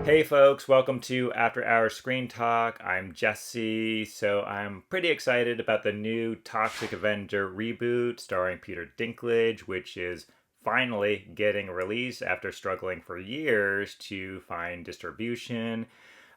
Hey folks, welcome to After Hours Screen Talk. I'm Jesse. So I'm pretty excited about the new Toxic Avenger reboot starring Peter Dinklage, which is finally getting released after struggling for years to find distribution.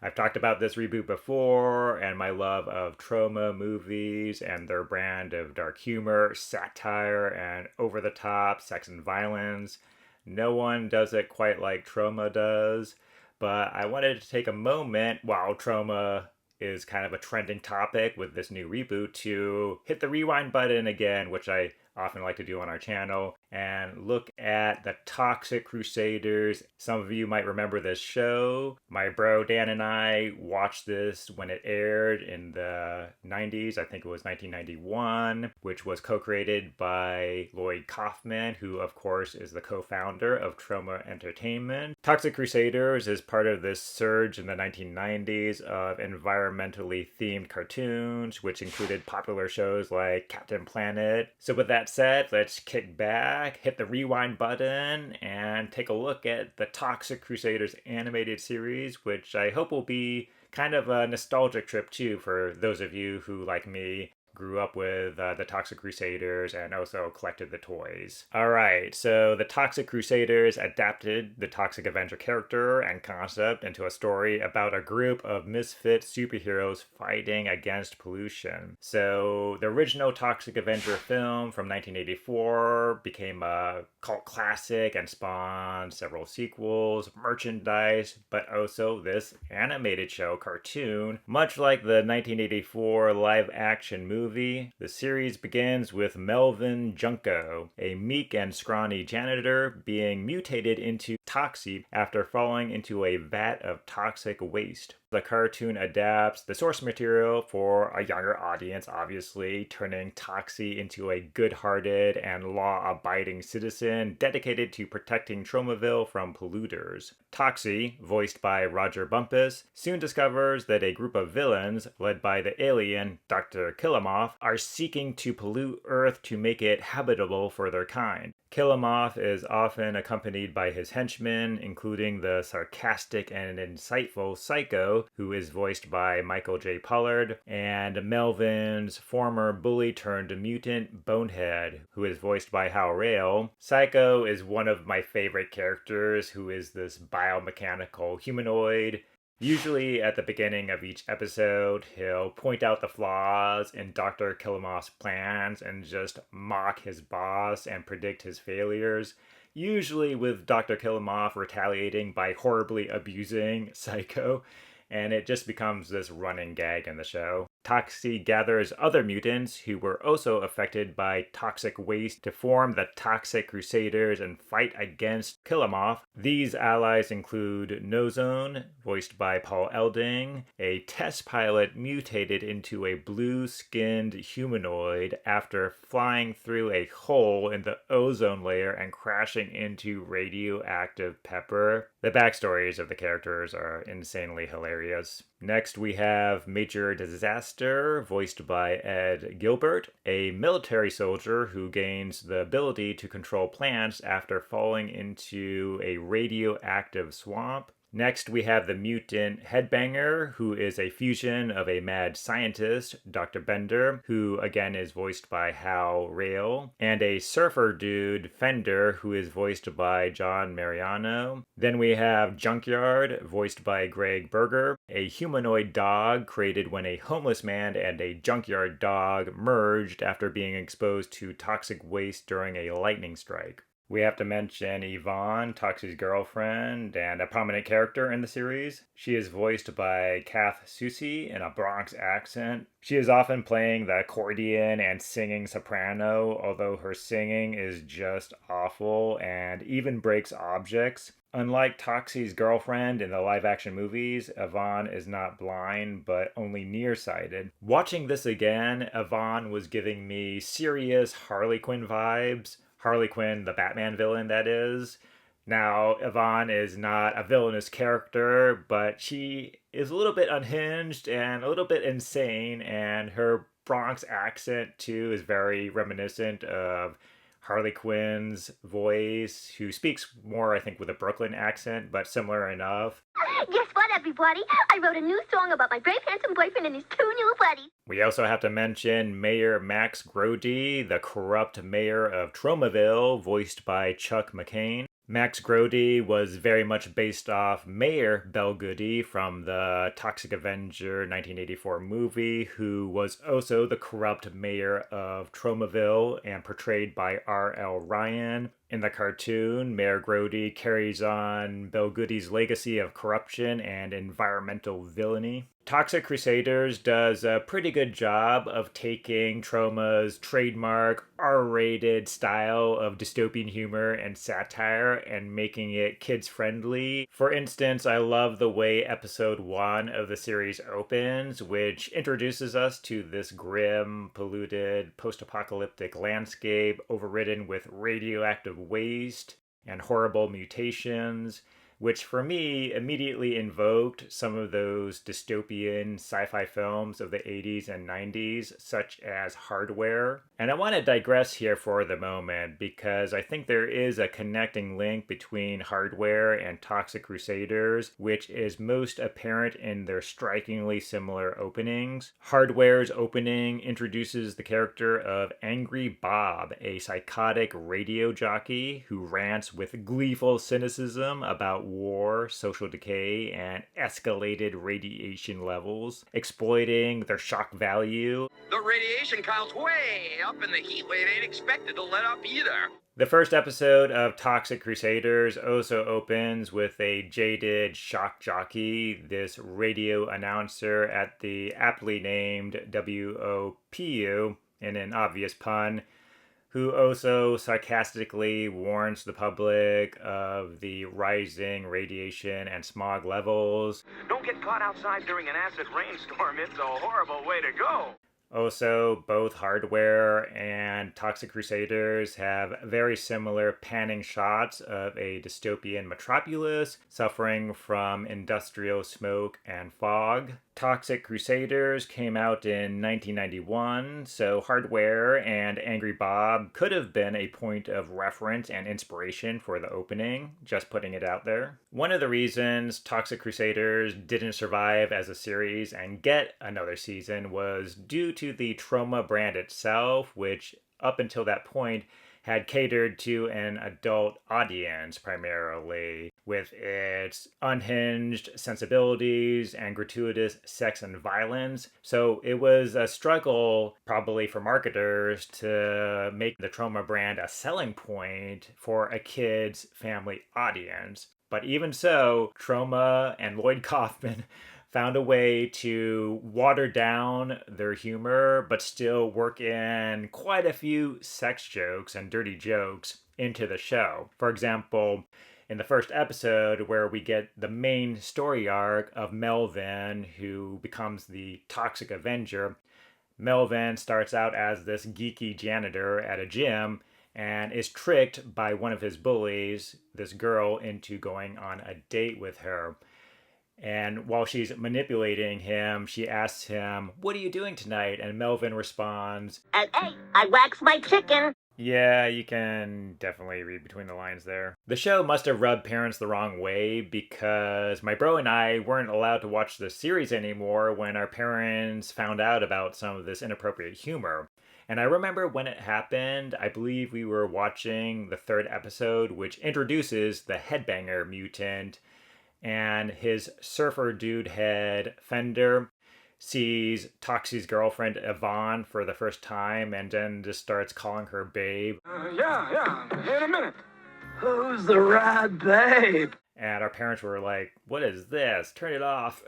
I've talked about this reboot before and my love of Troma movies and their brand of dark humor, satire, and over the top sex and violence. No one does it quite like Troma does. But I wanted to take a moment while Troma is kind of a trending topic with this new reboot to hit the rewind button again, which I often like to do on our channel, and look at the Toxic Crusaders. Some of you might remember this show. My bro Dan and I watched this when it aired in the 90s. I think it was 1991, which was co-created by Lloyd Kaufman, who of course is the co-founder of Troma Entertainment. Toxic Crusaders is part of this surge in the 1990s of environmentally themed cartoons, which included popular shows like Captain Planet. So with that said, let's kick back, hit the rewind button, and take a look at the Toxic Crusaders animated series, which I hope will be kind of a nostalgic trip too for those of you who, like me, grew up with the Toxic Crusaders and also collected the toys. Alright, so the Toxic Crusaders adapted the Toxic Avenger character and concept into a story about a group of misfit superheroes fighting against pollution. So the original Toxic Avenger film from 1984 became a cult classic and spawned several sequels, merchandise, but also this animated show cartoon. Much like the 1984 live-action movie, the series begins with Melvin Junko, a meek and scrawny janitor, being mutated into Toxic after falling into a vat of toxic waste. The cartoon adapts the source material for a younger audience, obviously, turning Toxic into a good-hearted and law-abiding citizen dedicated to protecting Tromaville from polluters. Toxic, voiced by Roger Bumpus, soon discovers that a group of villains, led by the alien Dr. Killamoff, are seeking to pollute Earth to make it habitable for their kind. Killamoff is often accompanied by his henchmen, including the sarcastic and insightful Psycho, who is voiced by Michael J. Pollard, and Melvin's former bully-turned-mutant Bonehead, who is voiced by Hal Rale. Psycho is one of my favorite characters, who is this biomechanical humanoid. Usually at the beginning of each episode, he'll point out the flaws in Dr. Killamoff's plans and just mock his boss and predict his failures. Usually with Dr. Killamoff retaliating by horribly abusing Psycho, and it just becomes this running gag in the show. Toxic gathers other mutants who were also affected by toxic waste to form the Toxic Crusaders and fight against Killamoff. These allies include Nozone, voiced by Paul Elding, a test pilot mutated into a blue-skinned humanoid after flying through a hole in the ozone layer and crashing into radioactive pepper. The backstories of the characters are insanely hilarious. Next, we have Major Disaster, voiced by Ed Gilbert, a military soldier who gains the ability to control plants after falling into a radioactive swamp. Next, we have the mutant Headbanger, who is a fusion of a mad scientist, Dr. Bender, who again is voiced by Hal Rale, and a surfer dude, Fender, who is voiced by John Mariano. Then we have Junkyard, voiced by Greg Berger, a humanoid dog created when a homeless man and a junkyard dog merged after being exposed to toxic waste during a lightning strike. We have to mention Yvonne, Toxic's girlfriend, and a prominent character in the series. She is voiced by Kath Soucie in a Bronx accent. She is often playing the accordion and singing soprano, although her singing is just awful and even breaks objects. Unlike Toxic's girlfriend in the live-action movies, Yvonne is not blind, but only nearsighted. Watching this again, Yvonne was giving me serious Harley Quinn vibes. Harley Quinn, the Batman villain, that is. Now, Yvonne is not a villainous character, but she is a little bit unhinged and a little bit insane, and her Bronx accent, too, is very reminiscent of Harley Quinn's voice, who speaks more, I think, with a Brooklyn accent, but similar enough. Guess what, everybody? I wrote a new song about my brave, handsome boyfriend and his two new buddies. We also have to mention Mayor Max Grody, the corrupt mayor of Tromaville, voiced by Chuck McCain. Max Grody was very much based off Mayor Bell Goody from the Toxic Avenger 1984 movie, who was also the corrupt mayor of Tromaville and portrayed by R.L. Ryan. In the cartoon, Mayor Grody carries on Bell Goody's legacy of corruption and environmental villainy. Toxic Crusaders does a pretty good job of taking Troma's trademark R-rated style of dystopian humor and satire and making it kids-friendly. For instance, I love the way episode 1 of the series opens, which introduces us to this grim, polluted, post-apocalyptic landscape overridden with radioactive waste and horrible mutations, which for me immediately invoked some of those dystopian sci-fi films of the 80s and 90s, such as Hardware. And I want to digress here for the moment because I think there is a connecting link between Hardware and Toxic Crusaders, which is most apparent in their strikingly similar openings. Hardware's opening introduces the character of Angry Bob, a psychotic radio jockey who rants with gleeful cynicism about war, social decay, and escalated radiation levels, exploiting their shock value. The radiation count's way up and the heat wave ain't expected to let up either. The first episode of Toxic Crusaders also opens with a jaded shock jockey, this radio announcer at the aptly named WOPU, in an obvious pun, who also sarcastically warns the public of the rising radiation and smog levels. Don't get caught outside during an acid rainstorm. It's a horrible way to go. Also, both Hardware and Toxic Crusaders have very similar panning shots of a dystopian metropolis suffering from industrial smoke and fog. Toxic Crusaders came out in 1991, so Hardware and Angry Bob could have been a point of reference and inspiration for the opening, just putting it out there. One of the reasons Toxic Crusaders didn't survive as a series and get another season was due to the Troma brand itself, which up until that point had catered to an adult audience primarily, with its unhinged sensibilities and gratuitous sex and violence. So it was a struggle probably for marketers to make the Troma brand a selling point for a kid's family audience. But even so, Troma and Lloyd Kaufman found a way to water down their humor, but still work in quite a few sex jokes and dirty jokes into the show. For example, in the first episode, where we get the main story arc of Melvin, who becomes the Toxic Avenger, Melvin starts out as this geeky janitor at a gym and is tricked by one of his bullies, this girl, into going on a date with her. And while she's manipulating him, she asks him, "What are you doing tonight?" And Melvin responds, Hey, I waxed my chicken. Yeah, you can definitely read between the lines there. The show must have rubbed parents the wrong way because my bro and I weren't allowed to watch the series anymore when our parents found out about some of this inappropriate humor. And I remember when it happened, I believe we were watching the third episode, which introduces the headbanger mutant, and his surfer dude head Fender sees Toxie's girlfriend Yvonne for the first time and then just starts calling her babe. Yeah, in a minute. Who's the rad babe? And our parents were like, "What is this? Turn it off."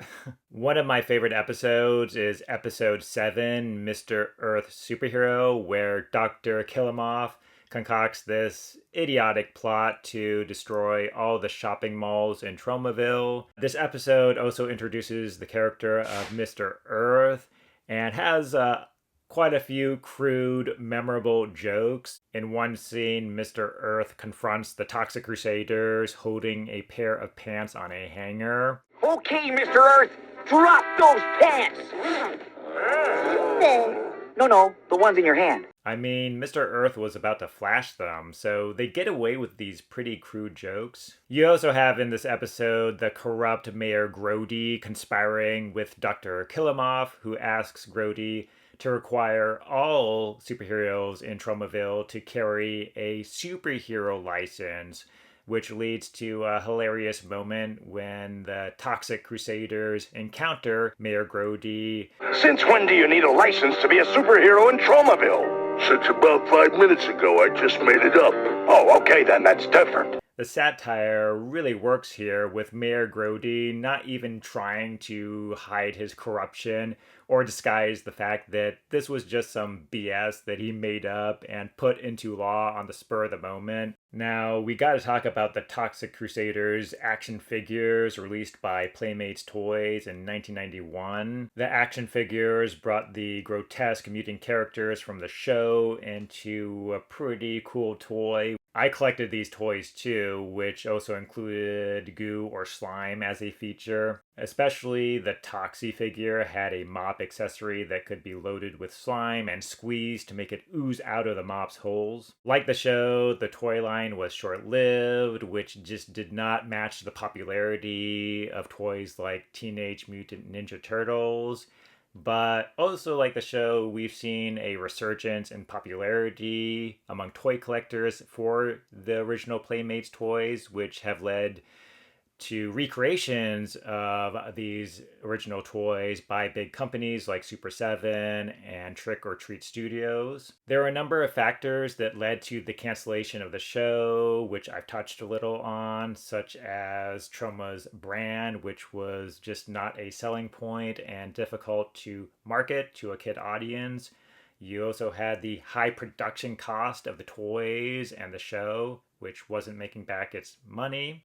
One of my favorite episodes is episode 7, Mr. Earth Superhero, where Dr. Killimoff concocts this idiotic plot to destroy all the shopping malls in Tromaville. This episode also introduces the character of Mr. Earth and has quite a few crude, memorable jokes. In one scene, Mr. Earth confronts the Toxic Crusaders holding a pair of pants on a hanger. Okay, Mr. Earth, drop those pants! No, the ones in your hand. I mean, Mr. Earth was about to flash them, so they get away with these pretty crude jokes. You also have in this episode the corrupt Mayor Grody conspiring with Dr. Kilimov, who asks Grody to require all superheroes in Tromaville to carry a superhero license, which leads to a hilarious moment when the Toxic Crusaders encounter Mayor Grody. Since when do you need a license to be a superhero in Tromaville? Since about 5 minutes ago, I just made it up. Oh, okay then, that's different. The satire really works here, with Mayor Grody not even trying to hide his corruption or disguise the fact that this was just some BS that he made up and put into law on the spur of the moment. Now, we gotta talk about the Toxic Crusaders action figures released by Playmates Toys in 1991. The action figures brought the grotesque mutant characters from the show into a pretty cool toy. I collected these toys too, which also included goo or slime as a feature. Especially the Toxie figure had a mop accessory that could be loaded with slime and squeezed to make it ooze out of the mop's holes. Like the show, the toy line was short-lived, which just did not match the popularity of toys like Teenage Mutant Ninja Turtles. But also, like the show, we've seen a resurgence in popularity among toy collectors for the original Playmates toys, which have led to recreations of these original toys by big companies like Super 7 and Trick or Treat Studios. There are a number of factors that led to the cancellation of the show, which I've touched a little on, such as Troma's brand, which was just not a selling point and difficult to market to a kid audience. You also had the high production cost of the toys and the show, which wasn't making back its money.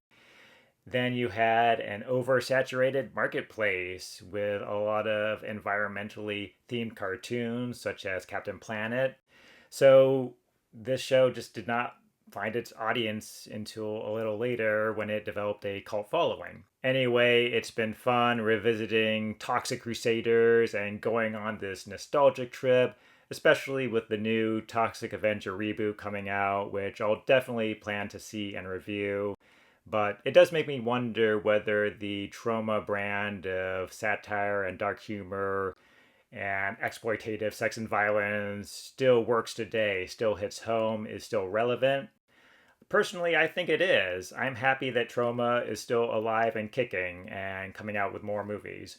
Then you had an oversaturated marketplace with a lot of environmentally themed cartoons, such as Captain Planet. So this show just did not find its audience until a little later when it developed a cult following. Anyway, it's been fun revisiting Toxic Crusaders and going on this nostalgic trip, especially with the new Toxic Avenger reboot coming out, which I'll definitely plan to see and review. But it does make me wonder whether the Troma brand of satire and dark humor and exploitative sex and violence still works today, still hits home, is still relevant. Personally, I think it is. I'm happy that Troma is still alive and kicking and coming out with more movies.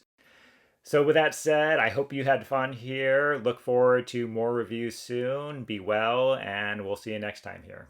So with that said, I hope you had fun here. Look forward to more reviews soon. Be well, and we'll see you next time here.